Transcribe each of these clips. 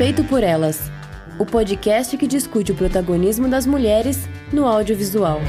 Feito por Elas, o podcast que discute o protagonismo das mulheres no audiovisual.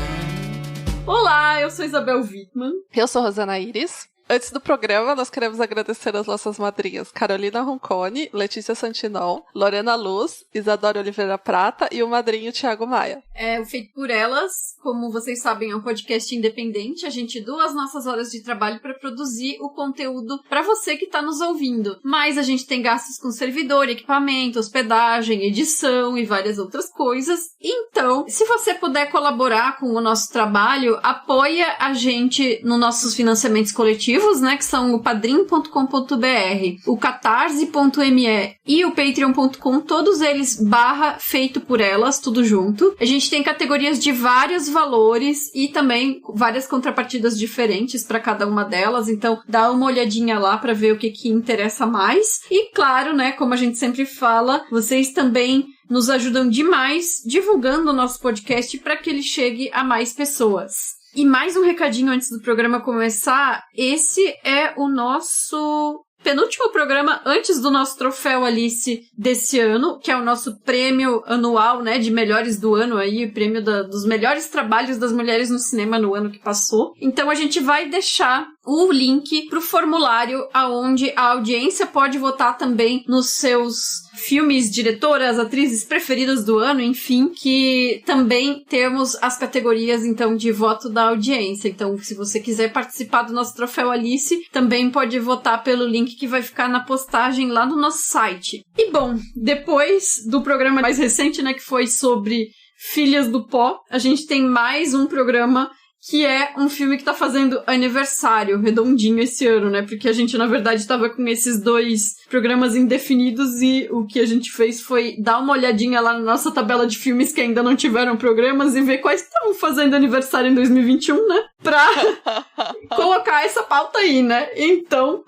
Olá, eu sou Isabel Wittmann. Eu sou Rosana Iris. Antes do programa, nós queremos agradecer as nossas madrinhas Carolina Roncone, Letícia Santinon, Lorena Luz, Isadora Oliveira Prata e o madrinho Thiago Maia. O Feito por Elas, como vocês sabem, é um podcast independente. A gente doa as nossas horas de trabalho para produzir o conteúdo para você que está nos ouvindo. Mas a gente tem gastos com servidor, equipamento, hospedagem, edição e várias outras coisas. Então, se você puder colaborar com o nosso trabalho, apoia a gente nos nossos financiamentos coletivos, né, que são o padrim.com.br, o catarse.me e o patreon.com, todos eles /feito por elas, tudo junto. A gente tem categorias de vários valores e também várias contrapartidas diferentes para cada uma delas, então dá uma olhadinha lá para ver o que interessa mais. E claro, né, como a gente sempre fala, vocês também nos ajudam demais divulgando o nosso podcast para que ele chegue a mais pessoas. E mais um recadinho antes do programa começar, esse é o nosso penúltimo programa antes do nosso Troféu Alice desse ano, que é o nosso prêmio anual, né, de melhores do ano aí, o prêmio dos melhores trabalhos das mulheres no cinema no ano que passou. Então a gente vai deixar o link pro formulário aonde a audiência pode votar também nos seus filmes, diretoras, atrizes preferidas do ano, enfim, que também temos as categorias, então, de voto da audiência. Então, se você quiser participar do nosso Troféu Alice, também pode votar pelo link que vai ficar na postagem lá no nosso site. E, bom, depois do programa mais recente, né, que foi sobre Filhas do Pó, a gente tem mais um programa que é um filme que tá fazendo aniversário redondinho esse ano, né? Porque a gente, na verdade, tava com esses dois programas indefinidos e o que a gente fez foi dar uma olhadinha lá na nossa tabela de filmes que ainda não tiveram programas e ver quais estão fazendo aniversário em 2021, né? Pra colocar essa pauta aí, né? Então,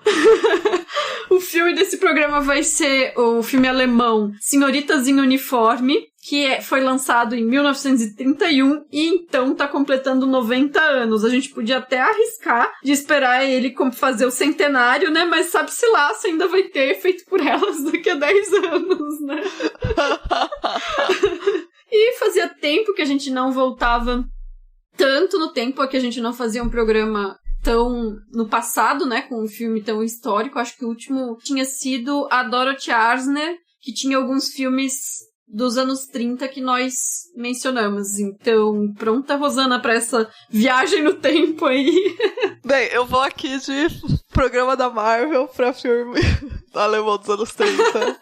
o filme desse programa vai ser o filme alemão Senhoritas em Uniforme, que foi lançado em 1931 e então tá completando 90 anos. A gente podia até arriscar de esperar ele fazer o centenário, né? Mas sabe-se lá se ainda vai ter Feito por Elas daqui a 10 anos, né? E fazia tempo que a gente não voltava tanto no tempo, que a gente não fazia um programa tão no passado, né? Com um filme tão histórico. Acho que o último tinha sido a Dorothy Arzner, que tinha alguns filmes dos anos 30 que nós mencionamos. Então, pronta, Rosana, pra essa viagem no tempo aí? Bem, eu vou aqui de programa da Marvel pra filme alemão dos anos 30.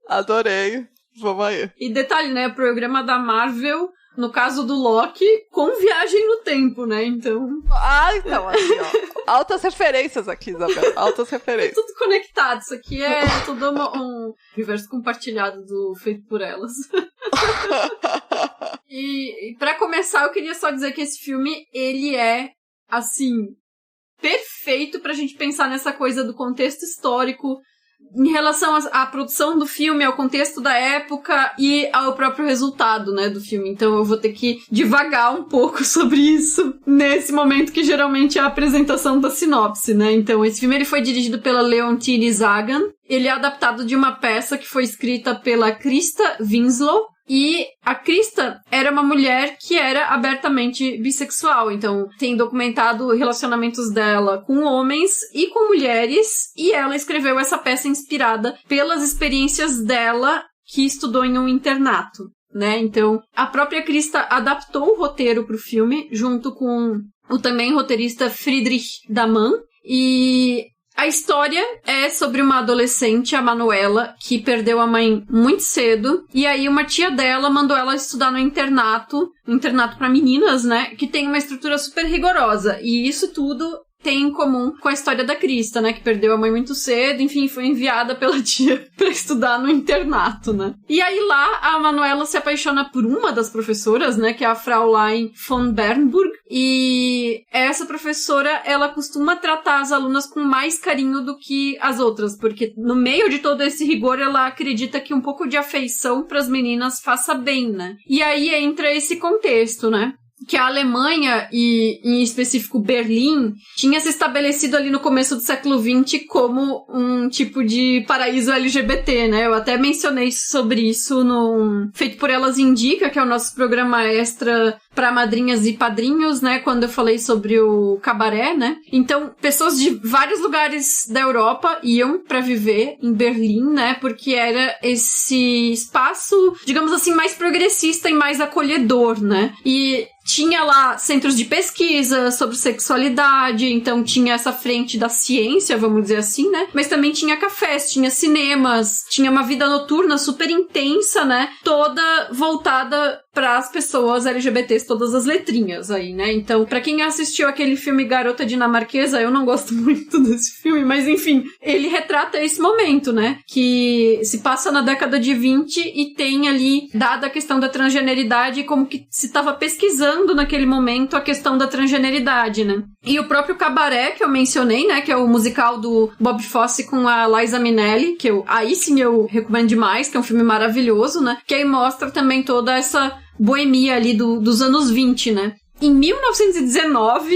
Adorei. Vamos aí. E detalhe, né? Programa da Marvel, no caso do Loki, com viagem no tempo, né? Então... então, assim, ó. Altas referências aqui, Isabel. Altas referências. É tudo conectado. Isso aqui é tudo um universo compartilhado do Feito por Elas. E pra começar, eu queria só dizer que esse filme, ele é, assim, perfeito pra gente pensar nessa coisa do contexto histórico, em relação à produção do filme, ao contexto da época e ao próprio resultado, né, do filme. Então eu vou ter que divagar um pouco sobre isso nesse momento que geralmente é a apresentação da sinopse, né. Então esse filme ele foi dirigido pela Leontine Zagan. Ele é adaptado de uma peça que foi escrita pela Christa Winslow. E a Christa era uma mulher que era abertamente bissexual, então tem documentado relacionamentos dela com homens e com mulheres, e ela escreveu essa peça inspirada pelas experiências dela que estudou em um internato, né? Então, a própria Christa adaptou o roteiro para o filme, junto com o também roteirista Friedrich Damann, e a história é sobre uma adolescente, a Manuela, que perdeu a mãe muito cedo, e aí uma tia dela mandou ela estudar no internato para meninas, né, que tem uma estrutura super rigorosa, e isso tudo tem em comum com a história da Christa, né, que perdeu a mãe muito cedo, enfim, foi enviada pela tia pra estudar no internato, né. E aí lá, a Manuela se apaixona por uma das professoras, né, que é a Fraulein von Bernburg, e essa professora, ela costuma tratar as alunas com mais carinho do que as outras, porque no meio de todo esse rigor, ela acredita que um pouco de afeição pras meninas faça bem, né. E aí entra esse contexto, né. que a Alemanha, e em específico Berlim, tinha se estabelecido ali no começo do século XX como um tipo de paraíso LGBT, né? Eu até mencionei sobre isso no Feito por Elas Indica, que é o nosso programa extra para madrinhas e padrinhos, né? Quando eu falei sobre o cabaré, né? Então, pessoas de vários lugares da Europa iam para viver em Berlim, né? Porque era esse espaço, digamos assim, mais progressista e mais acolhedor, né? E tinha lá centros de pesquisa sobre sexualidade, então tinha essa frente da ciência, vamos dizer assim, né? Mas também tinha cafés, tinha cinemas, tinha uma vida noturna super intensa, né? Toda voltada para as pessoas LGBTs, todas as letrinhas aí, né? Então, pra quem assistiu aquele filme Garota Dinamarquesa, eu não gosto muito desse filme, mas enfim, ele retrata esse momento, né? Que se passa na década de 20 e tem ali, dada a questão da transgeneridade, como que se estava pesquisando naquele momento a questão da transgeneridade, né? E o próprio Cabaré, que eu mencionei, né? Que é o musical do Bob Fosse com a Liza Minnelli, que aí sim eu recomendo demais, que é um filme maravilhoso, né? Que aí mostra também toda essa boemia ali dos anos 20, né? Em 1919,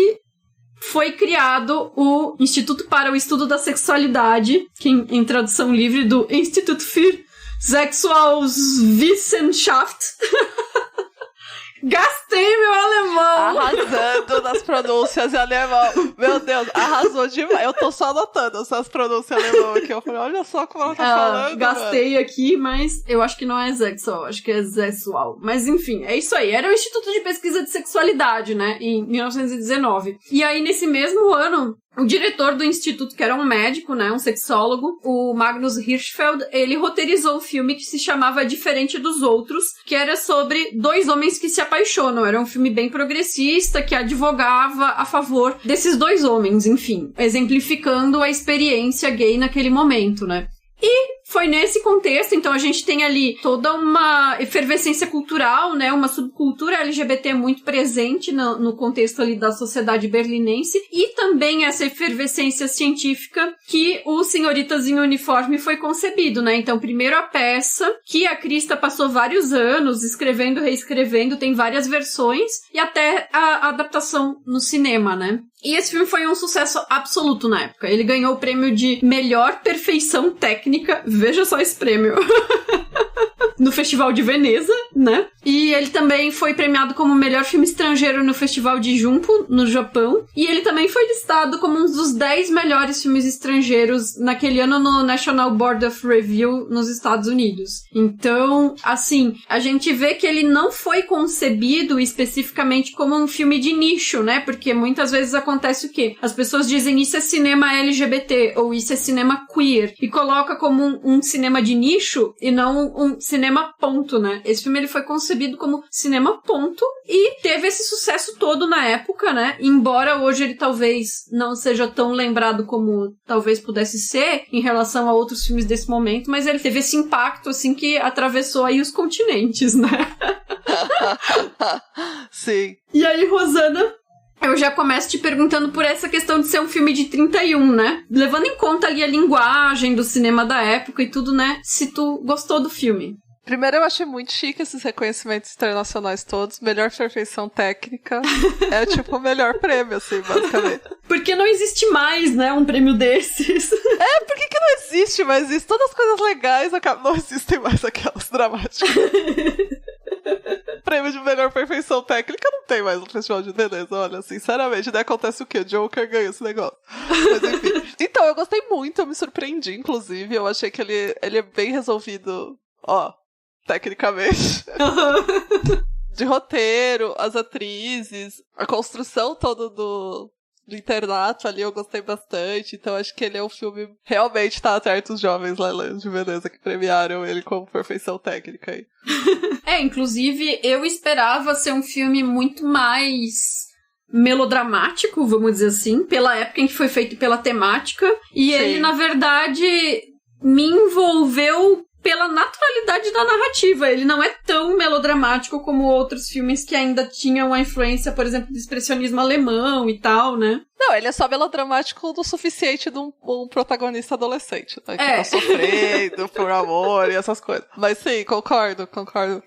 foi criado o Instituto para o Estudo da Sexualidade, que em tradução livre do Institut für Sexualwissenschaft. Gastei meu alemão! Arrasando nas pronúncias em alemão. Meu Deus, arrasou demais. Eu tô só anotando essas pronúncias em alemão aqui. Eu falei, olha só como ela tá falando. Gastei mano. Aqui, mas eu acho que não é sexual, acho que é sexual. Mas enfim, é isso aí. Era o Instituto de Pesquisa de Sexualidade, né? Em 1919. E aí, nesse mesmo ano, o diretor do instituto, que era um médico, né, um sexólogo, o Magnus Hirschfeld, ele roteirizou um filme que se chamava Diferente dos Outros, que era sobre dois homens que se apaixonam. Era um filme bem progressista, que advogava a favor desses dois homens, enfim, exemplificando a experiência gay naquele momento, né. E foi nesse contexto, então a gente tem ali toda uma efervescência cultural, né, uma subcultura LGBT muito presente no contexto ali da sociedade berlinense, e também essa efervescência científica que o Senhoritas em Uniforme foi concebido, né, então primeiro a peça, que a Krista passou vários anos escrevendo, reescrevendo, tem várias versões, e até a adaptação no cinema, né. E esse filme foi um sucesso absoluto na época. Ele ganhou o prêmio de melhor perfeição técnica. Veja só esse prêmio. No Festival de Veneza, né? E ele também foi premiado como melhor filme estrangeiro no Festival de Jumpo, no Japão. E ele também foi listado como um dos 10 melhores filmes estrangeiros naquele ano no National Board of Review nos Estados Unidos. Então, assim, a gente vê que ele não foi concebido especificamente como um filme de nicho, né? Porque muitas vezes acontece o quê? As pessoas dizem isso é cinema LGBT ou isso é cinema queer e coloca como um cinema de nicho e não um cinema ponto, né? Esse filme ele foi concebido como cinema ponto e teve esse sucesso todo na época, né? Embora hoje ele talvez não seja tão lembrado como talvez pudesse ser em relação a outros filmes desse momento, mas ele teve esse impacto, assim, que atravessou aí os continentes, né? Sim. E aí, Rosana, eu já começo te perguntando por essa questão de ser um filme de 31, né? Levando em conta ali a linguagem do cinema da época e tudo, né? Se tu gostou do filme. Primeiro, eu achei muito chique esses reconhecimentos internacionais todos. Melhor perfeição técnica. É tipo o melhor prêmio, assim, basicamente. Porque não existe mais, né, um prêmio desses. É, por que não existe mais isso? Todas as coisas legais não existem mais aquelas dramáticas. Prêmio de melhor perfeição técnica não tem mais no Festival de Veneza, olha, sinceramente, daí acontece o quê? Joker ganha esse negócio. Mas enfim. Então, eu gostei muito, eu me surpreendi, inclusive, eu achei que ele é bem resolvido, tecnicamente. De roteiro, as atrizes, a construção toda do internato ali, eu gostei bastante, então acho que ele é um filme realmente tá certo os jovens lá de Veneza que premiaram ele como perfeição técnica aí. Inclusive, eu esperava ser um filme muito mais melodramático, vamos dizer assim, pela época em que foi feito, pela temática, e Sim. Ele, na verdade, me envolveu pela naturalidade da narrativa. Ele não é tão melodramático como outros filmes que ainda tinham a influência, por exemplo, do expressionismo alemão e tal, né? Não, ele é só melodramático o suficiente de um protagonista adolescente, né? Que tá sofrendo por amor e essas coisas. Mas sim, concordo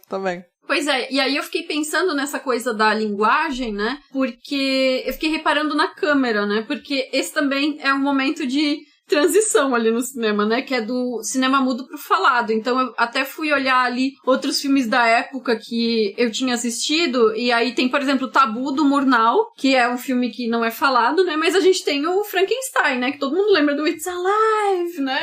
também. Pois é, e aí eu fiquei pensando nessa coisa da linguagem, né? Porque eu fiquei reparando na câmera, né? Porque esse também é um momento de transição ali no cinema, né? Que é do cinema mudo pro falado. Então eu até fui olhar ali outros filmes da época que eu tinha assistido, e aí tem, por exemplo, Tabu, do Murnau, que é um filme que não é falado, né? Mas a gente tem o Frankenstein, né? Que todo mundo lembra do It's Alive, né?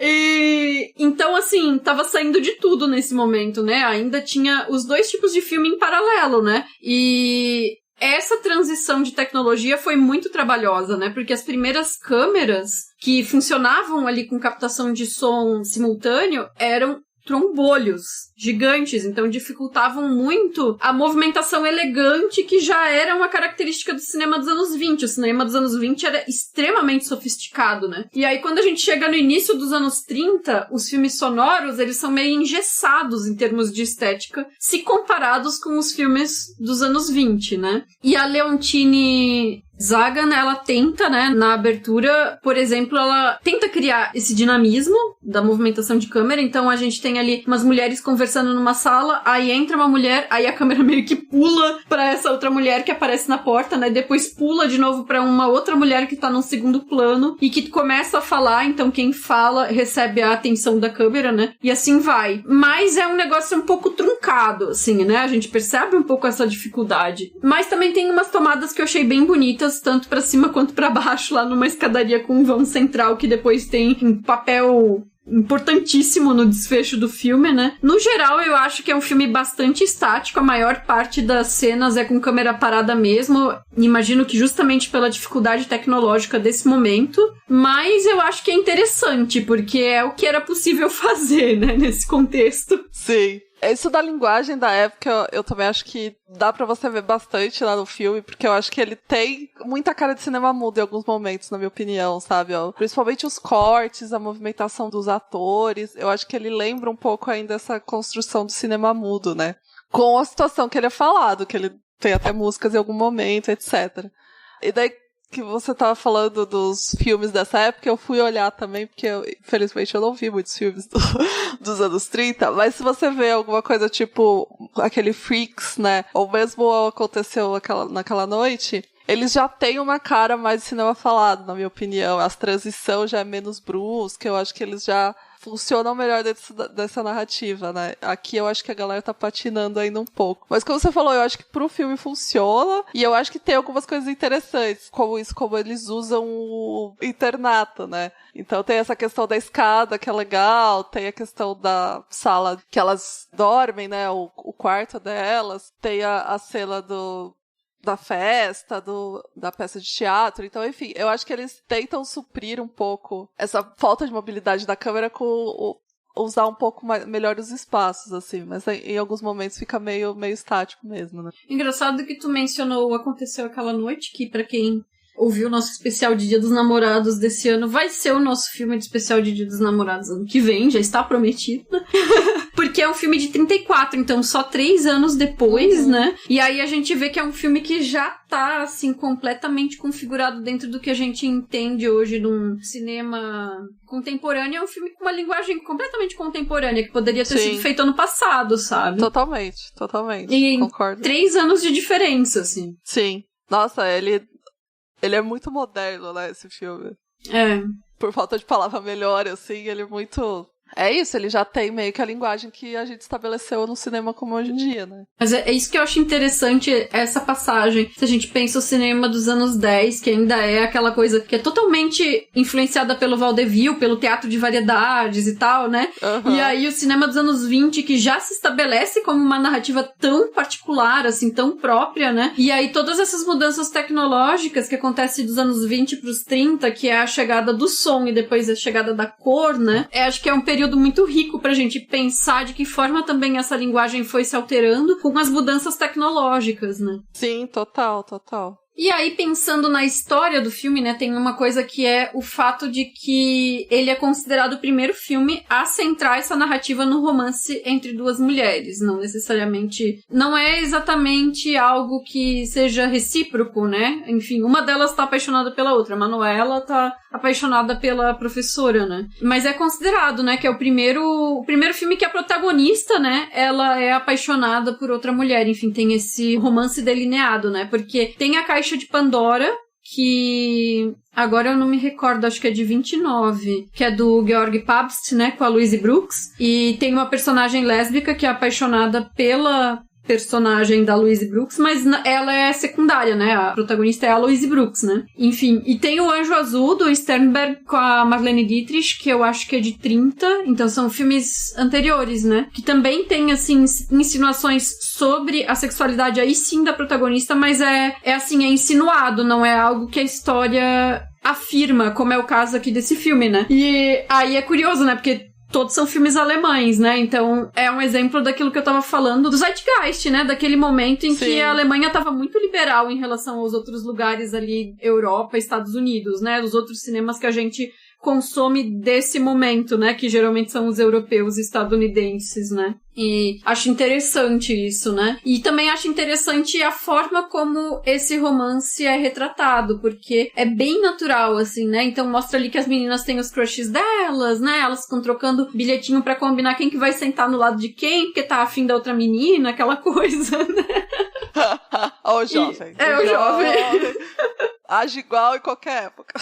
E então, assim, tava saindo de tudo nesse momento, né? Ainda tinha os dois tipos de filme em paralelo, né? E essa transição de tecnologia foi muito trabalhosa, né? Porque as primeiras câmeras que funcionavam ali com captação de som simultâneo eram trombolhos gigantes, então dificultavam muito a movimentação elegante que já era uma característica do cinema dos anos 20. O cinema dos anos 20 era extremamente sofisticado, né? E aí quando a gente chega no início dos anos 30, os filmes sonoros, eles são meio engessados em termos de estética, se comparados com os filmes dos anos 20, né? E a Leontine Zagan, ela tenta, né, na abertura, por exemplo, ela tenta criar esse dinamismo da movimentação de câmera. Então a gente tem ali umas mulheres conversando numa sala, aí entra uma mulher, aí a câmera meio que pula pra essa outra mulher que aparece na porta, né, depois pula de novo pra uma outra mulher que tá num segundo plano e que começa a falar, então quem fala recebe a atenção da câmera, né, e assim vai. Mas é um negócio um pouco truncado, assim, né, a gente percebe um pouco essa dificuldade. Mas também tem umas tomadas que eu achei bem bonitas, tanto pra cima quanto pra baixo, lá numa escadaria com um vão central que depois tem um papel importantíssimo no desfecho do filme, né? No geral, eu acho que é um filme bastante estático. A maior parte das cenas é com câmera parada mesmo. Imagino que justamente pela dificuldade tecnológica desse momento. Mas eu acho que é interessante, porque é o que era possível fazer, né? Nesse contexto. Sim. Isso da linguagem da época, eu também acho que dá pra você ver bastante lá no filme, porque eu acho que ele tem muita cara de cinema mudo em alguns momentos, na minha opinião, sabe? Principalmente os cortes, a movimentação dos atores, eu acho que ele lembra um pouco ainda essa construção do cinema mudo, né? Com a situação que ele é falado, que ele tem até músicas em algum momento, etc. E daí, que você tava falando dos filmes dessa época, eu fui olhar também, porque infelizmente eu não vi muitos filmes dos anos 30, mas se você vê alguma coisa tipo aquele Freaks, né, ou mesmo Aconteceu naquela Noite, eles já têm uma cara mais de cinema falado, na minha opinião. A transição já é menos brusca, eu acho que eles já funcionam melhor dentro dessa narrativa, né? Aqui eu acho que a galera tá patinando ainda um pouco. Mas como você falou, eu acho que pro filme funciona, e eu acho que tem algumas coisas interessantes, como eles usam o internato, né? Então tem essa questão da escada, que é legal, tem a questão da sala que elas dormem, né? O quarto delas, tem a cena da festa, da peça de teatro. Então, enfim, eu acho que eles tentam suprir um pouco essa falta de mobilidade da câmera com usar um pouco melhor os espaços, assim. Mas em alguns momentos fica meio estático mesmo, né? Engraçado que tu mencionou Aconteceu Aquela Noite, que pra quem ouviu o nosso especial de Dia dos Namorados desse ano, vai ser o nosso filme de especial de Dia dos Namorados ano que vem, já está prometido. Porque é um filme de 34, então só 3 anos depois, né? E aí a gente vê que é um filme que já tá, assim, completamente configurado dentro do que a gente entende hoje num cinema contemporâneo. É um filme com uma linguagem completamente contemporânea, que poderia ter sido feito ano passado, sabe? Totalmente. E concordo. 3 anos de diferença, assim. Sim. Nossa, ele é muito moderno, né, esse filme. É. Por falta de palavra melhor, assim, ele é muito... É isso, ele já tem meio que a linguagem que a gente estabeleceu no cinema como hoje em dia, né? Mas é isso que eu acho interessante, essa passagem. Se a gente pensa o cinema dos anos 10, que ainda é aquela coisa que é totalmente influenciada pelo vaudeville, pelo teatro de variedades e tal, né? Uhum. E aí o cinema dos anos 20, que já se estabelece como uma narrativa tão particular, assim, tão própria, né? E aí todas essas mudanças tecnológicas que acontecem dos anos 20 pros 30, que é a chegada do som e depois a chegada da cor, né? Acho que é um período muito rico pra gente pensar de que forma também essa linguagem foi se alterando com as mudanças tecnológicas, né? Sim, total. E aí, pensando na história do filme, né, tem uma coisa que é o fato de que ele é considerado o primeiro filme a centrar essa narrativa no romance entre duas mulheres. Não é exatamente algo que seja recíproco, né? Enfim, uma delas tá apaixonada pela outra. A Manuela tá apaixonada pela professora, né? Mas é considerado, né, que é o primeiro filme que a protagonista, né, ela é apaixonada por outra mulher. Enfim, tem esse romance delineado, né? Porque tem a Caixa de Pandora, que agora eu não me recordo, acho que é de 29, que é do Georg Pabst, né, com a Louise Brooks, e tem uma personagem lésbica que é apaixonada pela personagem da Louise Brooks, mas ela é secundária, né? A protagonista é a Louise Brooks, né? Enfim, e tem o Anjo Azul, do Sternberg, com a Marlene Dietrich, que eu acho que é de 30, então são filmes anteriores, né? Que também tem, assim, insinuações sobre a sexualidade aí sim da protagonista, mas é insinuado, não é algo que a história afirma, como é o caso aqui desse filme, né? E aí é curioso, né? Porque todos são filmes alemães, né? Então, é um exemplo daquilo que eu tava falando, do Zeitgeist, né? Daquele momento em que a Alemanha tava muito liberal em relação aos outros lugares ali, Europa, Estados Unidos, né? Os outros cinemas que a gente consome desse momento, né? Que geralmente são os europeus e estadunidenses, né? E acho interessante isso, né? E também acho interessante a forma como esse romance é retratado, porque é bem natural, assim, né? Então mostra ali que as meninas têm os crushes delas, né? Elas ficam trocando bilhetinho pra combinar quem que vai sentar no lado de quem, porque tá afim da outra menina, aquela coisa, né? Ó, o jovem. O jovem. Age igual em qualquer época.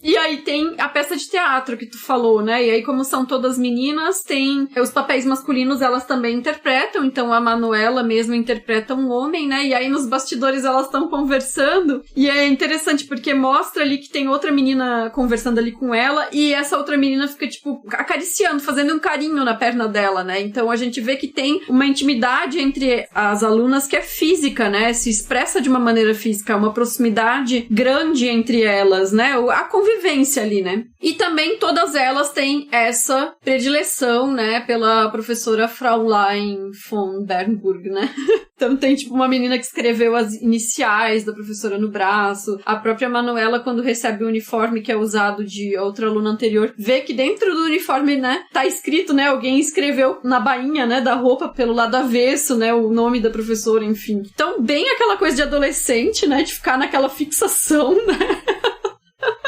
E aí tem a peça de teatro que tu falou, né? E aí, como são todas meninas, tem os papéis masculinos, elas também interpretam. Então, a Manuela mesmo interpreta um homem, né? E aí, nos bastidores, elas estão conversando. E é interessante, porque mostra ali que tem outra menina conversando ali com ela. E essa outra menina fica, tipo, acariciando, fazendo um carinho na perna dela, né? Então, a gente vê que tem uma intimidade entre as alunas que é física, né? Se expressa de uma maneira física, uma proximidade grande entre elas, né? A convivência ali, né? E também todas elas têm essa predileção, né, pela professora Fraulein von Bernburg, né? Então tem, tipo, uma menina que escreveu as iniciais da professora no braço. A própria Manuela, quando recebe o uniforme que é usado de outra aluna anterior, vê que dentro do uniforme, né, tá escrito, né, alguém escreveu na bainha, né, da roupa pelo lado avesso, né, o nome da professora, enfim. Então, bem aquela coisa de adolescente, né, de ficar naquela fixação, né?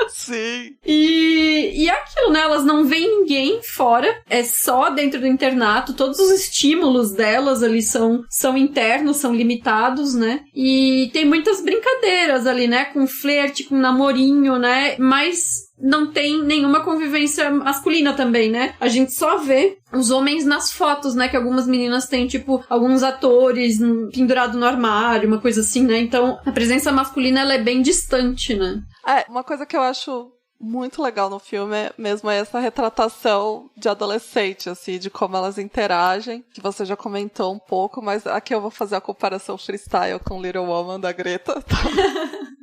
Sim. E aquilo, né? Elas não veem ninguém fora. É só dentro do internato. Todos os estímulos delas ali são internos, são limitados, né? E tem muitas brincadeiras ali, né? Com flerte, com namorinho, né? Mas não tem nenhuma convivência masculina também, né? A gente só vê os homens nas fotos, né? Que algumas meninas têm, tipo, alguns atores pendurados no armário, uma coisa assim, né? Então, a presença masculina, ela é bem distante, né? Uma coisa que eu acho muito legal no filme mesmo é essa retratação de adolescente, assim, de como elas interagem, que você já comentou um pouco, mas aqui eu vou fazer a comparação freestyle com Little Woman da Greta, tá?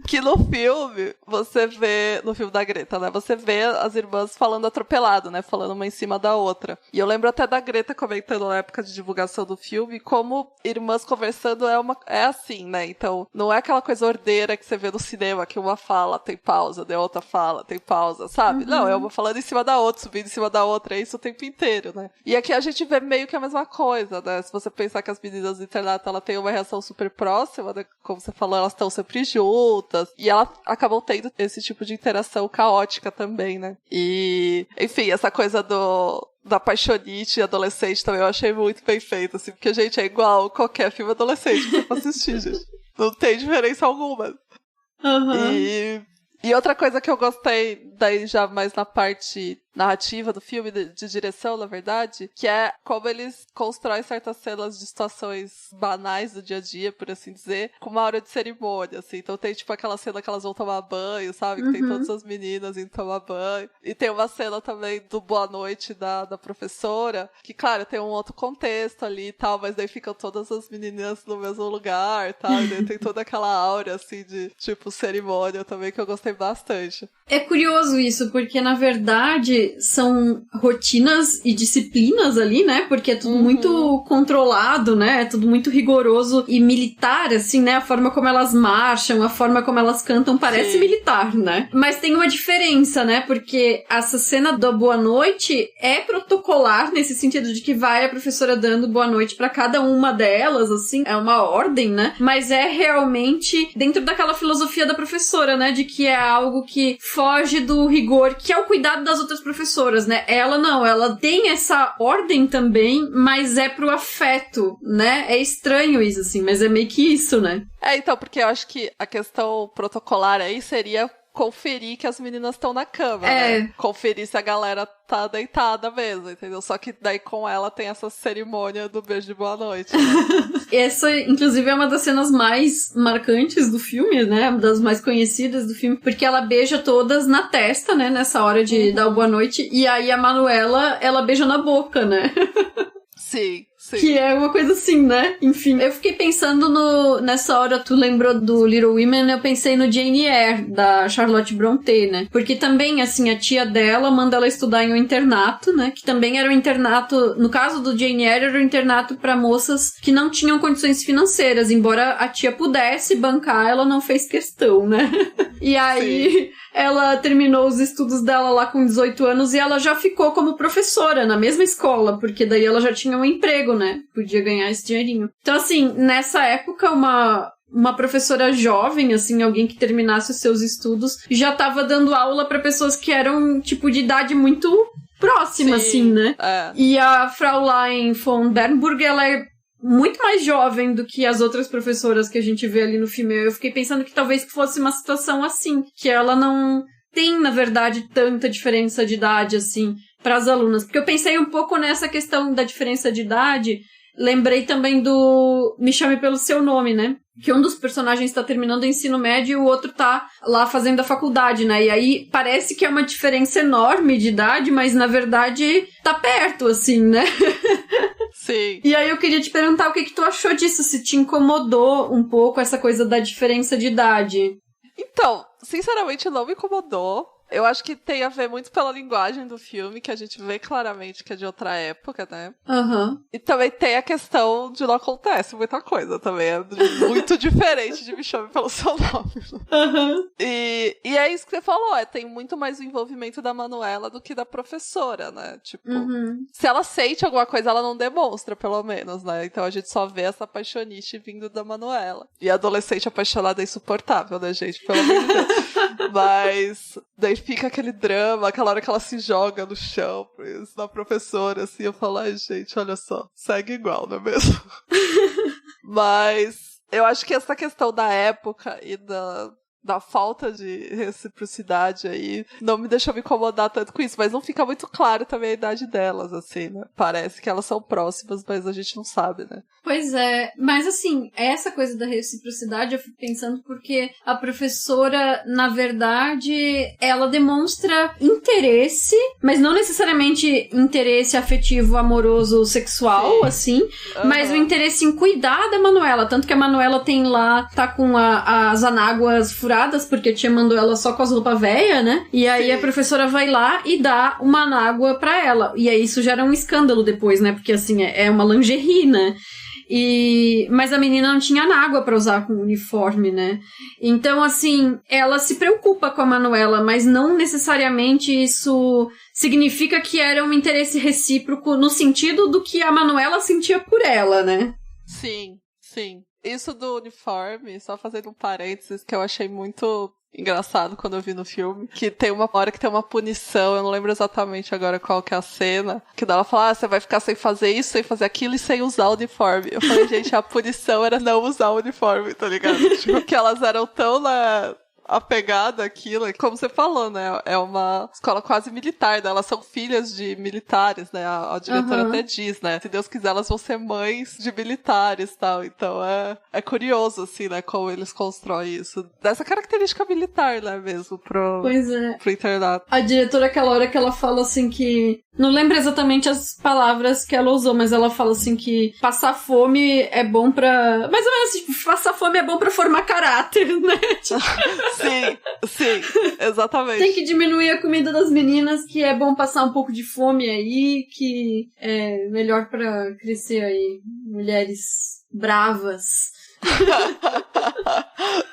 Que no filme, você vê, no filme da Greta, né, você vê as irmãs falando atropelado, né, falando uma em cima da outra. E eu lembro até da Greta comentando na época de divulgação do filme, como irmãs conversando é assim, né, então não é aquela coisa ordeira que você vê no cinema, que uma fala, tem pausa, daí outra fala, tem pausa, sabe? Não, é uma falando em cima da outra, subindo em cima da outra, é isso o tempo inteiro, né? E aqui a gente vê meio que a mesma coisa, né, se você pensar que as meninas do internato, ela tem uma reação super próxima, né, como você falou, elas estão sempre juntas, e elas acabam tendo esse tipo de interação caótica também, né? E, enfim, essa coisa da paixonite adolescente também eu achei muito bem feita, assim, porque, gente, é igual qualquer filme adolescente que você for assistir, gente. Não tem diferença alguma. E outra coisa que eu gostei, daí já mais na parte narrativa do filme, de direção, na verdade, que é como eles constroem certas cenas de situações banais do dia a dia, por assim dizer, com uma hora de cerimônia, assim. Então tem, tipo, aquela cena que elas vão tomar banho, sabe? Que tem todas as meninas indo tomar banho. E tem uma cena também do Boa Noite da professora, que, claro, tem um outro contexto ali e tal, mas daí ficam todas as meninas no mesmo lugar, tá? E daí tem toda aquela aura, assim, de, tipo, cerimônia também, que eu gostei bastante. É curioso isso, porque, na verdade, são rotinas e disciplinas ali, né? Porque é tudo muito controlado, né? É tudo muito rigoroso e militar, assim, né? A forma como elas marcham, a forma como elas cantam parece militar, né? Mas tem uma diferença, né? Porque essa cena da boa noite é protocolar, nesse sentido de que vai a professora dando boa noite pra cada uma delas, assim, é uma ordem, né? Mas é realmente dentro daquela filosofia da professora, né? De que é algo que foge do rigor, que é o cuidado das outras professoras, né? Ela não, ela tem essa ordem também, mas é pro afeto, né? É estranho isso, assim, mas é meio que isso, né? Então, porque eu acho que a questão protocolar aí seria conferir que as meninas estão na cama, né? Conferir se a galera tá deitada mesmo, entendeu? Só que daí com ela tem essa cerimônia do beijo de boa noite. Né? Essa, inclusive, é uma das cenas mais marcantes do filme, né? Uma das mais conhecidas do filme, porque ela beija todas na testa, né? Nessa hora de dar o boa noite, e aí a Manuela, ela beija na boca, né? Sim. Que é uma coisa assim, né? Enfim, eu fiquei pensando nessa hora, tu lembrou do Little Women, eu pensei no Jane Eyre, da Charlotte Brontë, né? Porque também, assim, a tia dela manda ela estudar em um internato, né? Que também era um internato, no caso do Jane Eyre, era um internato pra moças que não tinham condições financeiras, embora a tia pudesse bancar, ela não fez questão, né? E aí... Sim. Ela terminou os estudos dela lá com 18 anos e ela já ficou como professora na mesma escola, porque daí ela já tinha um emprego, né? Podia ganhar esse dinheirinho. Então, assim, nessa época, uma professora jovem, assim, alguém que terminasse os seus estudos, já tava dando aula pra pessoas que eram, tipo, de idade muito próxima, sim, assim, né? E a Fraulein von Bernburg, ela é muito mais jovem do que as outras professoras que a gente vê ali no filme. Eu fiquei pensando que talvez fosse uma situação assim, que ela não tem, na verdade, tanta diferença de idade, assim, para as alunas. Porque eu pensei um pouco nessa questão da diferença de idade, lembrei também do Me Chame Pelo Seu Nome, né? Que um dos personagens tá terminando o ensino médio e o outro tá lá fazendo a faculdade, né? E aí parece que é uma diferença enorme de idade, mas na verdade tá perto, assim, né? Sim. E aí eu queria te perguntar o que tu achou disso, se te incomodou um pouco essa coisa da diferença de idade. Então, sinceramente não me incomodou. Eu acho que tem a ver muito pela linguagem do filme, que a gente vê claramente que é de outra época, né? Uhum. E também tem a questão de não acontece muita coisa também. É muito diferente de Me Chame Pelo Seu Nome. Uhum. E é isso que você falou, tem muito mais o envolvimento da Manuela do que da professora, né? Tipo, se ela sente alguma coisa, ela não demonstra, pelo menos, né? Então a gente só vê essa paixonice vindo da Manuela. E a adolescente apaixonada é insuportável, né, gente? Pelo amor de Deus. Mas daí fica aquele drama, aquela hora que ela se joga no chão na professora, assim, eu falo, ai, gente, olha só, segue igual, não é mesmo? Mas eu acho que essa questão da época e da falta de reciprocidade aí não me deixou me incomodar tanto com isso, mas não fica muito claro também a idade delas, assim, né? Parece que elas são próximas, mas a gente não sabe, né? Pois é, mas assim, essa coisa da reciprocidade eu fico pensando porque a professora, na verdade, ela demonstra interesse, mas não necessariamente interesse afetivo, amoroso, sexual, sim, assim, mas o interesse em cuidar da Manuela, tanto que a Manuela tem lá, tá com as anáguas furadas, porque a tia mandou ela só com as roupas velhas, né? E aí sim, a professora vai lá e dá uma anágua pra ela. E aí isso gera um escândalo depois, né? Porque assim, é uma lingerie, né? Mas a menina não tinha anágua pra usar com o uniforme, né? Então, assim, ela se preocupa com a Manuela, mas não necessariamente isso significa que era um interesse recíproco no sentido do que a Manuela sentia por ela, né? Sim, sim. Isso do uniforme, só fazendo um parênteses, que eu achei muito engraçado quando eu vi no filme, que tem uma hora que tem uma punição, eu não lembro exatamente agora qual que é a cena, que ela fala, você vai ficar sem fazer isso, sem fazer aquilo e sem usar o uniforme. Eu falei, gente, a punição era não usar o uniforme, tá ligado? Tipo, que elas eram tão apegada àquilo, como você falou, né? É uma escola quase militar, né? Elas são filhas de militares, né? A diretora até diz, né? Se Deus quiser, elas vão ser mães de militares e tal. Então é curioso, assim, né? Como eles constroem isso. Dessa característica militar, né? Mesmo pro internato. A diretora, aquela hora que ela fala assim que... Não lembro exatamente as palavras que ela usou, mas ela fala assim que passar fome é bom pra... Mais ou menos, tipo, passar fome é bom pra formar caráter, né? Sim, exatamente. Tem que diminuir a comida das meninas, que é bom passar um pouco de fome aí, que é melhor pra crescer aí mulheres bravas.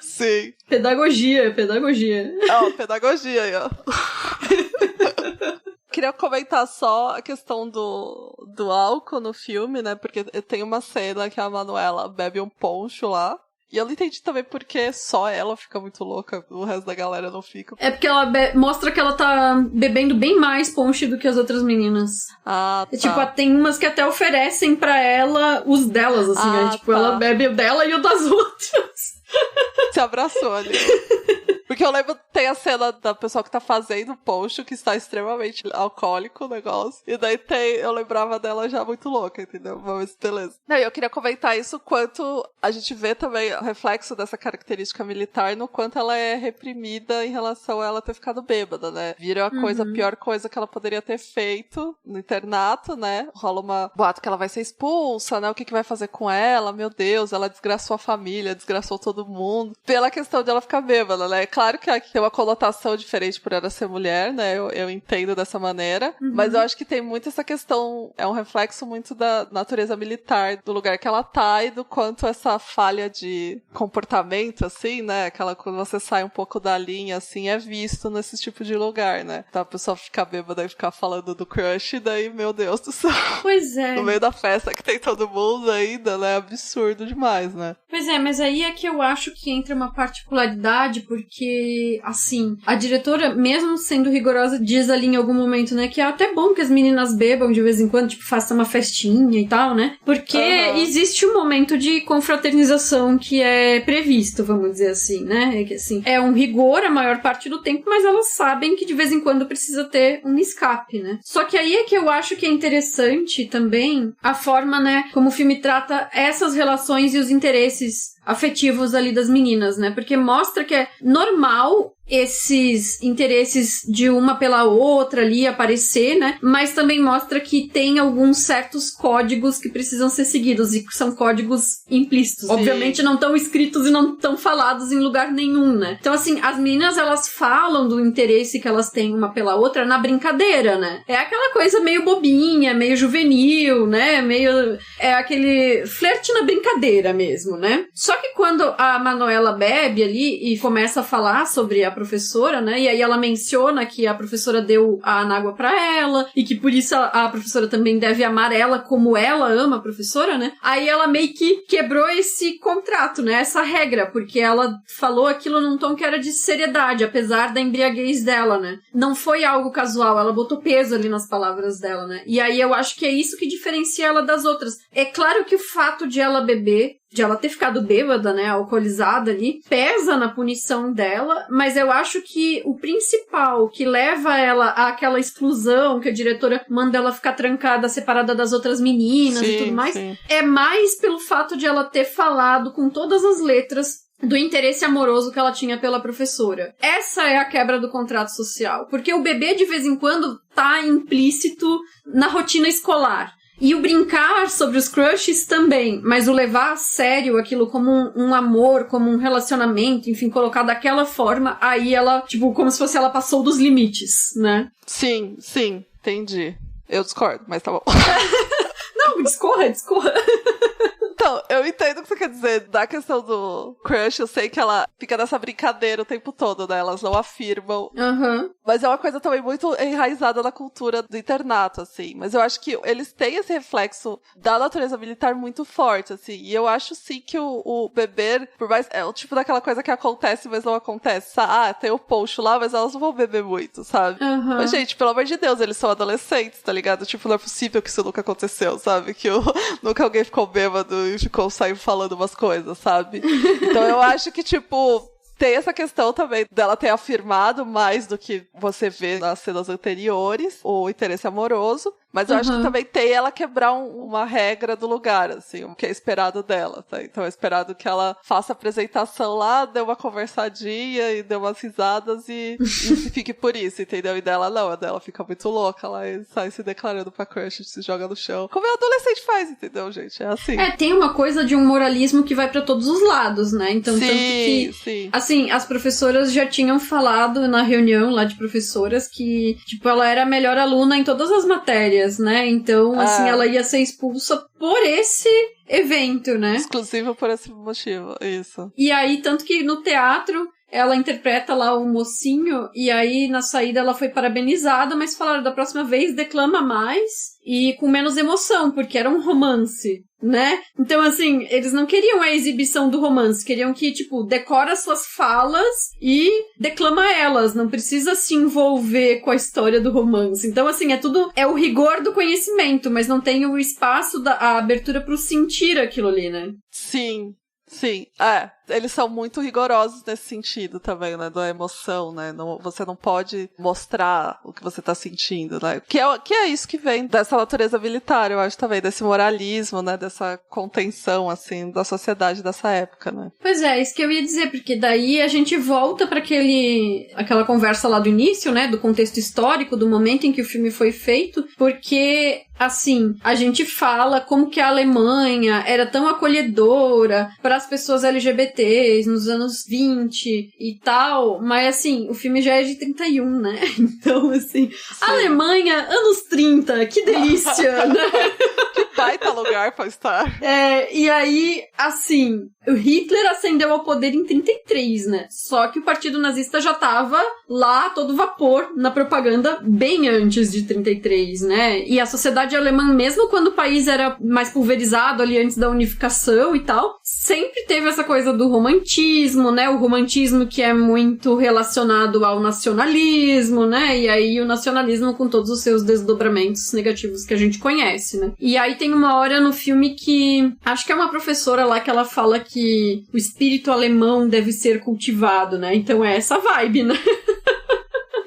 Sim. Pedagogia. Pedagogia aí, ó. Queria comentar só a questão do álcool no filme, né? Porque tem uma cena que a Manuela bebe um poncho lá. E eu não entendi também porque só ela fica muito louca, o resto da galera não fica. É porque ela mostra que ela tá bebendo bem mais ponche do que as outras meninas. Ah, tá. Tipo, tem umas que até oferecem pra ela os delas, assim. Aí, tipo, ela bebe o dela e o das outras. Se abraçou ali. Porque eu lembro, tem a cena da pessoa que tá fazendo o poncho, que está extremamente alcoólico o negócio. E daí eu lembrava dela já muito louca, entendeu? Mas beleza. Não, eu queria comentar isso quanto a gente vê também o reflexo dessa característica militar no quanto ela é reprimida em relação a ela ter ficado bêbada, né? Vira a pior coisa que ela poderia ter feito no internato, né? Rola uma boato que ela vai ser expulsa, né? O que vai fazer com ela? Meu Deus, ela desgraçou a família, desgraçou todo mundo. Pela questão de ela ficar bêbada, né? Claro que aqui tem uma conotação diferente por ela ser mulher, né? Eu entendo dessa maneira. Mas eu acho que tem muito essa questão, é um reflexo muito da natureza militar, do lugar que ela tá e do quanto essa falha de comportamento, assim, né? Aquela quando você sai um pouco da linha, assim, é visto nesse tipo de lugar, né? Então a pessoa ficar bêbada e ficar falando do crush, e daí, meu Deus do céu. Pois é. No meio da festa que tem todo mundo ainda, né? Absurdo demais, né? Pois é, mas aí é que eu acho que entra uma particularidade, porque, assim, a diretora, mesmo sendo rigorosa, diz ali em algum momento, né, que é até bom que as meninas bebam de vez em quando, tipo, façam uma festinha e tal, né? Porque existe um momento de confraternização que é previsto, vamos dizer assim, né? É que, assim, é um rigor a maior parte do tempo, mas elas sabem que de vez em quando precisa ter um escape, né? Só que aí é que eu acho que é interessante também a forma, né, como o filme trata essas relações e os interesses afetivos ali das meninas, né? Porque mostra que é normal esses interesses de uma pela outra ali aparecer, né? Mas também mostra que tem alguns certos códigos que precisam ser seguidos e que são códigos implícitos. Sim. Obviamente não estão escritos e não estão falados em lugar nenhum, né? Então, assim, as meninas, elas falam do interesse que elas têm uma pela outra na brincadeira, né? É aquela coisa meio bobinha, meio juvenil, né? Meio... é aquele flerte na brincadeira mesmo, né? Só que quando a Manuela bebe ali e começa a falar sobre a professora, né? E aí ela menciona que a professora deu a anágua pra ela e que por isso a professora também deve amar ela como ela ama a professora, né? Aí ela meio que quebrou esse contrato, né? Essa regra, porque ela falou aquilo num tom que era de seriedade, apesar da embriaguez dela, né? Não foi algo casual, ela botou peso ali nas palavras dela, né? E aí eu acho que é isso que diferencia ela das outras. É claro que o fato de ela beber, de ela ter ficado bêbada, né, alcoolizada ali, pesa na punição dela, mas eu acho que o principal que leva ela àquela exclusão, que a diretora manda ela ficar trancada, separada das outras meninas e tudo mais, é mais pelo fato de ela ter falado com todas as letras do interesse amoroso que ela tinha pela professora. Essa é a quebra do contrato social, porque o bebê de vez em quando tá implícito na rotina escolar. E o brincar sobre os crushes também, mas o levar a sério aquilo como um amor, como um relacionamento, enfim, colocar daquela forma, aí ela, tipo, como se fosse ela passou dos limites, né? Sim, entendi. Eu discordo, mas tá bom. Não, discorra. Então, eu entendo o que você quer dizer da questão do crush. Eu sei que ela fica nessa brincadeira o tempo todo, né? Elas não afirmam. Mas é uma coisa também muito enraizada na cultura do internato, assim. Mas eu acho que eles têm esse reflexo da natureza militar muito forte, assim. E eu acho, sim, que o beber, por mais... é o tipo daquela coisa que acontece, mas não acontece. Tem o poncho lá, mas elas não vão beber muito, sabe? Mas, gente, pelo amor de Deus, eles são adolescentes, tá ligado? Tipo, não é possível que isso nunca aconteceu, sabe? Que nunca alguém ficou bêbado e ficou saindo falando umas coisas, sabe? Então eu acho que, tipo, tem essa questão também dela ter afirmado mais do que você vê nas cenas anteriores, o interesse amoroso. Mas eu acho que também tem ela quebrar uma regra do lugar, assim, o que é esperado dela, tá? Então é esperado que ela faça a apresentação lá, dê uma conversadinha e dê umas risadas e fique por isso, entendeu? E dela não, a dela fica muito louca lá e sai se declarando pra crush, se joga no chão. Como a adolescente faz, entendeu, gente? É assim. Tem uma coisa de um moralismo que vai pra todos os lados, né? Então, tanto que, assim, as professoras já tinham falado na reunião lá de professoras que, tipo, ela era a melhor aluna em todas as matérias, né? Então, assim, ela ia ser expulsa por esse evento, né? Exclusivo por esse motivo, isso. E aí, tanto que no teatro, ela interpreta lá o mocinho, e aí na saída ela foi parabenizada, mas falaram da próxima vez declama mais e com menos emoção, porque era um romance, né? Então, assim, eles não queriam a exibição do romance, queriam que, tipo, decora suas falas e declama elas, não precisa se envolver com a história do romance. Então, assim, é o rigor do conhecimento, mas não tem o espaço, a abertura pro sentir aquilo ali, né? Sim. Eles são muito rigorosos nesse sentido também, né, da emoção, né, você não pode mostrar o que você tá sentindo, né, que é isso que vem dessa natureza militar, eu acho também, desse moralismo, né, dessa contenção, assim, da sociedade dessa época, né. Pois é, isso que eu ia dizer, porque daí a gente volta pra aquela conversa lá do início, né, do contexto histórico, do momento em que o filme foi feito, porque, assim, a gente fala como que a Alemanha era tão acolhedora para as pessoas LGBTs nos anos 20 e tal, mas assim, o filme já é de 31, né? Então, assim, Alemanha, anos 30, que delícia, né? Que baita lugar pra estar. E aí, assim, o Hitler ascendeu ao poder em 33, né? Só que o Partido Nazista já tava lá a todo vapor na propaganda bem antes de 33, né? E a sociedade alemã, mesmo quando o país era mais pulverizado ali antes da unificação e tal, sempre teve essa coisa do romantismo, né? O romantismo que é muito relacionado ao nacionalismo, né? E aí o nacionalismo com todos os seus desdobramentos negativos que a gente conhece, né? E aí tem uma hora no filme que acho que é uma professora lá que ela fala que o espírito alemão deve ser cultivado, né? Então é essa vibe, né?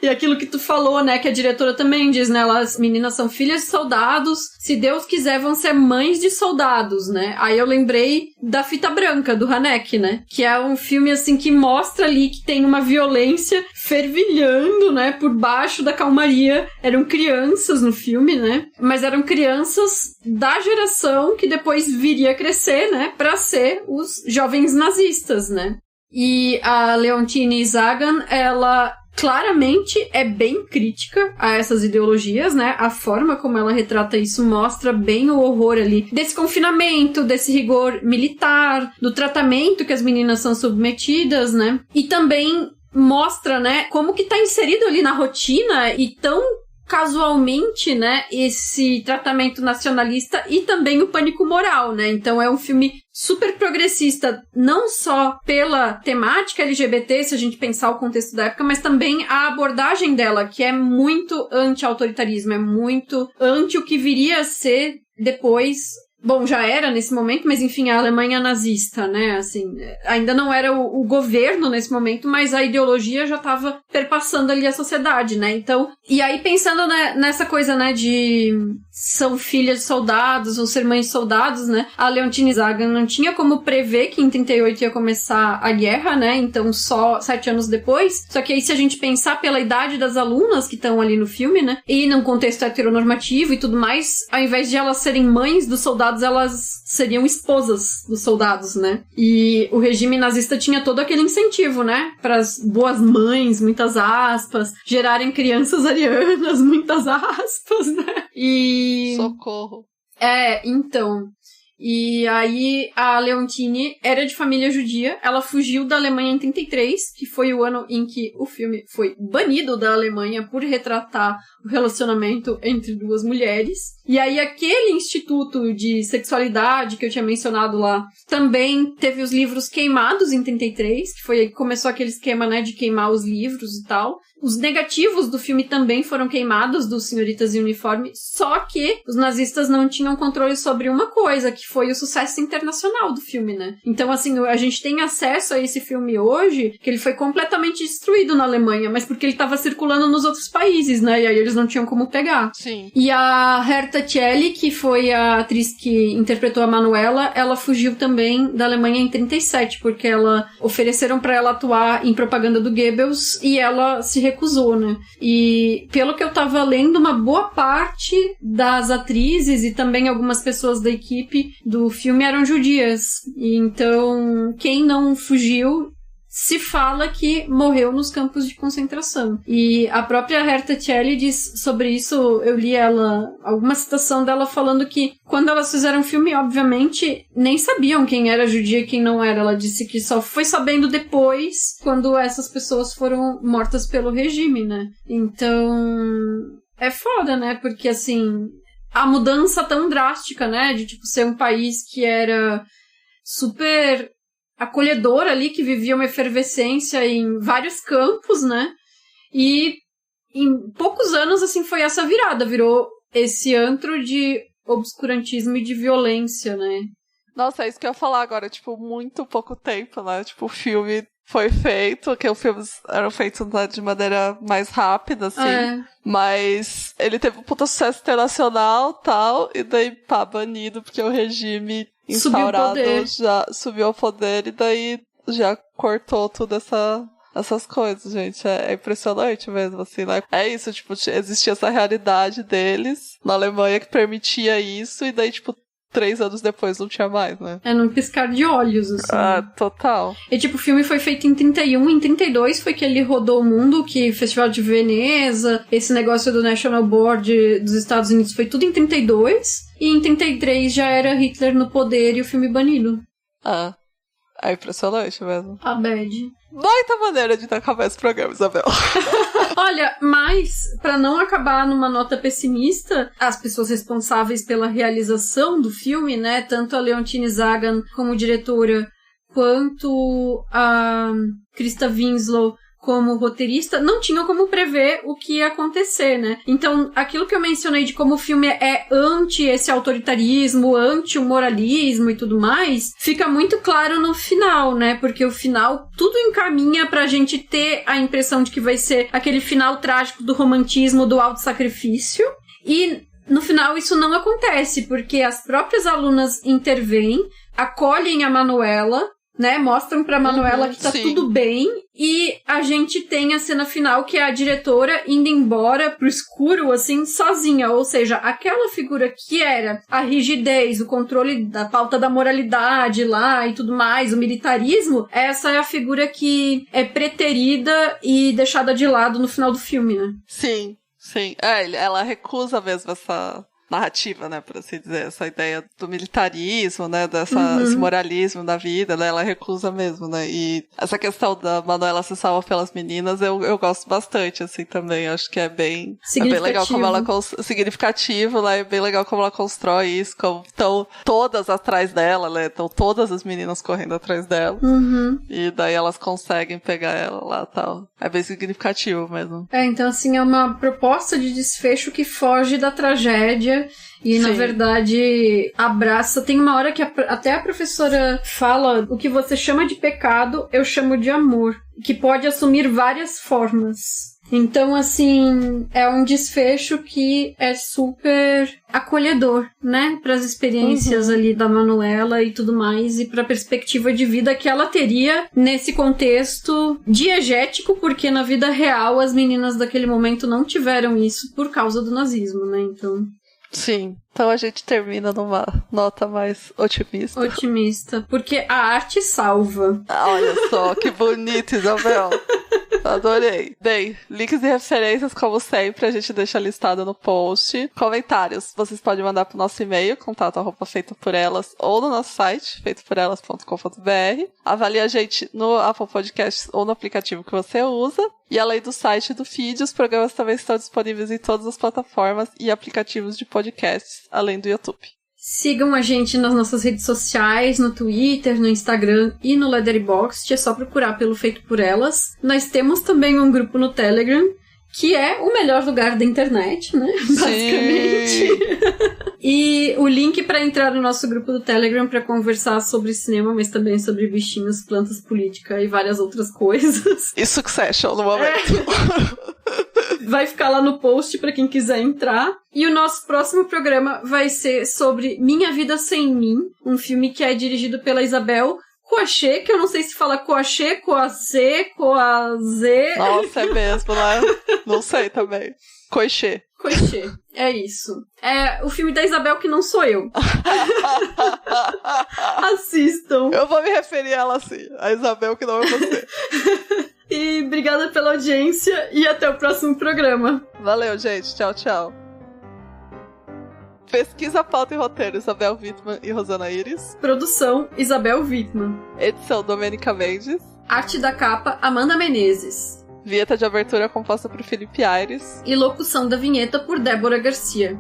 E aquilo que tu falou, né, que a diretora também diz, né, as meninas são filhas de soldados, se Deus quiser vão ser mães de soldados, né? Aí eu lembrei da Fita Branca, do Haneke, né, que é um filme, assim, que mostra ali que tem uma violência fervilhando, né, por baixo da calmaria. Eram crianças no filme, né, mas eram crianças da geração que depois viria a crescer, né, pra ser os jovens nazistas, né. E a Leontine Sagan, ela claramente é bem crítica a essas ideologias, né? A forma como ela retrata isso mostra bem o horror ali desse confinamento, desse rigor militar, do tratamento que as meninas são submetidas, né? E também mostra, né, como que tá inserido ali na rotina e tão casualmente, né, esse tratamento nacionalista e também o pânico moral, né? Então é um filme super progressista, não só pela temática LGBT, se a gente pensar o contexto da época, mas também a abordagem dela, que é muito anti-autoritarismo, é muito anti o que viria a ser depois. Bom, já era nesse momento, mas enfim, a Alemanha nazista, né, assim, ainda não era o governo nesse momento, mas a ideologia já estava perpassando ali a sociedade, né, então, e aí pensando, né, nessa coisa, né, de são filhas de soldados ou ser mães de soldados, né, a Leontine Sagan não tinha como prever que em 38 ia começar a guerra, né, então só 7 anos depois, só que aí se a gente pensar pela idade das alunas que estão ali no filme, né, e num contexto heteronormativo e tudo mais, ao invés de elas serem mães dos soldados, elas seriam esposas dos soldados, né? E o regime nazista tinha todo aquele incentivo, né? Para as boas mães, muitas aspas, gerarem crianças arianas, muitas aspas, né? E... Socorro. Então... E aí a Leontine era de família judia, ela fugiu da Alemanha em 33, que foi o ano em que o filme foi banido da Alemanha por retratar o relacionamento entre duas mulheres. E aí aquele instituto de sexualidade que eu tinha mencionado lá, também teve os livros queimados em 33, que foi aí que começou aquele esquema, né, de queimar os livros e tal. Os negativos do filme também foram queimados, dos Senhoritas em Uniforme, só que os nazistas não tinham controle sobre uma coisa, que foi o sucesso internacional do filme, né? Então, assim, a gente tem acesso a esse filme hoje, que ele foi completamente destruído na Alemanha, mas porque ele estava circulando nos outros países, né? E aí eles não tinham como pegar. Sim. E a Herta Tjelle, que foi a atriz que interpretou a Manuela, ela fugiu também da Alemanha em 37, porque ofereceram pra ela atuar em propaganda do Goebbels e ela se recusou, né? E pelo que eu tava lendo, uma boa parte das atrizes e também algumas pessoas da equipe do filme eram judias. E então, quem não fugiu se fala que morreu nos campos de concentração. E a própria Herta Tcheli diz sobre isso, eu li alguma citação dela falando que quando elas fizeram o filme, obviamente, nem sabiam quem era judia e quem não era. Ela disse que só foi sabendo depois, quando essas pessoas foram mortas pelo regime, né? Então, é foda, né? Porque, assim, a mudança tão drástica, né? De, tipo, ser um país que era super acolhedor ali, que vivia uma efervescência em vários campos, né? E em poucos anos, assim, foi essa virada. Virou esse antro de obscurantismo e de violência, né? Nossa, é isso que eu ia falar agora. Tipo, muito pouco tempo, né? Tipo, o filme foi feito, que os filmes eram feitos de maneira mais rápida, assim. Mas ele teve um puta sucesso internacional e tal, e daí, pá, banido, porque o regime instaurado já subiu ao poder e daí já cortou todas essas coisas, gente. É impressionante mesmo, assim, né? É isso, tipo, existia essa realidade deles na Alemanha que permitia isso e daí, tipo, 3 anos depois não tinha mais, né? É num piscar de olhos, assim. Ah, total. E, tipo, o filme foi feito em 31, em 32 foi que ele rodou o mundo, que Festival de Veneza, esse negócio do National Board dos Estados Unidos foi tudo em 32, e em 33 já era Hitler no poder e o filme banido. Ah, é impressionante mesmo. A bad. Baita maneira de acabar esse programa, Isabel. Olha, mas, pra não acabar numa nota pessimista, as pessoas responsáveis pela realização do filme, né, tanto a Leontine Zagan como diretora, quanto a Krista Winslow como roteirista, não tinham como prever o que ia acontecer, né? Então, aquilo que eu mencionei de como o filme é anti esse autoritarismo, anti o moralismo e tudo mais, fica muito claro no final, né? Porque o final, tudo encaminha pra gente ter a impressão de que vai ser aquele final trágico do romantismo, do autossacrifício. E no final isso não acontece, porque as próprias alunas intervêm, acolhem a Manuela, né, mostram pra Manuela que tá tudo bem, e a gente tem a cena final que é a diretora indo embora pro escuro, assim, sozinha, ou seja, aquela figura que era a rigidez, o controle da pauta da moralidade lá e tudo mais, o militarismo, essa é a figura que é preterida e deixada de lado no final do filme, né? Sim, sim. Ela recusa mesmo essa narrativa, né, por assim dizer, essa ideia do militarismo, né, esse moralismo da vida, né, ela recusa mesmo, né, e essa questão da Manuela se salva pelas meninas, eu gosto bastante, assim, também, acho que é bem legal como ela, significativo, né, é bem legal como ela constrói isso, como estão todas atrás dela, né, estão todas as meninas correndo atrás dela, e daí elas conseguem pegar ela lá e tal, é bem significativo mesmo. Então, assim, é uma proposta de desfecho que foge da tragédia e, na verdade, abraça. Tem uma hora que até a professora fala: o que você chama de pecado, eu chamo de amor, que pode assumir várias formas. Então, assim, é um desfecho que é super acolhedor, né? Para as experiências ali da Manuela e tudo mais, e para a perspectiva de vida que ela teria nesse contexto diegético, porque na vida real as meninas daquele momento não tiveram isso por causa do nazismo, né? Então... Sim, então a gente termina numa nota mais otimista. Otimista, porque a arte salva. Olha só, que bonito, Isabel. Adorei. Bem, links e referências, como sempre, a gente deixa listado no post. Comentários, vocês podem mandar pro nosso e-mail, contato@feitoporelas, ou no nosso site, feitoporelas.com.br. Avalie a gente no Apple Podcasts ou no aplicativo que você usa. E além do site e do feed, os programas também estão disponíveis em todas as plataformas e aplicativos de podcasts, além do YouTube. Sigam a gente nas nossas redes sociais, no Twitter, no Instagram e no Letterboxd. É só procurar pelo Feito por Elas. Nós temos também um grupo no Telegram, que é o melhor lugar da internet, né? Basicamente. E o link para entrar no nosso grupo do Telegram para conversar sobre cinema, mas também sobre bichinhos, plantas, política e várias outras coisas. E Succession no momento. Vai ficar lá no post para quem quiser entrar. E o nosso próximo programa vai ser sobre Minha Vida Sem Mim, um filme que é dirigido pela Isabel Coachê, que eu não sei se fala Coachê, Coazê, Coazê. Nossa, é mesmo, né? Não sei também. Coachê. Clichê. É isso. É o filme da Isabel que não sou eu. Assistam. Eu vou me referir a ela assim. A Isabel que não é você. E obrigada pela audiência e até o próximo programa. Valeu, gente. Tchau, tchau. Pesquisa, pauta e roteiro, Isabel Wittmann e Rosana Iris. Produção, Isabel Wittmann. Edição, Domênica Mendes. Arte da capa, Amanda Menezes. Vinheta de abertura composta por Felipe Aires. E locução da vinheta por Débora Garcia.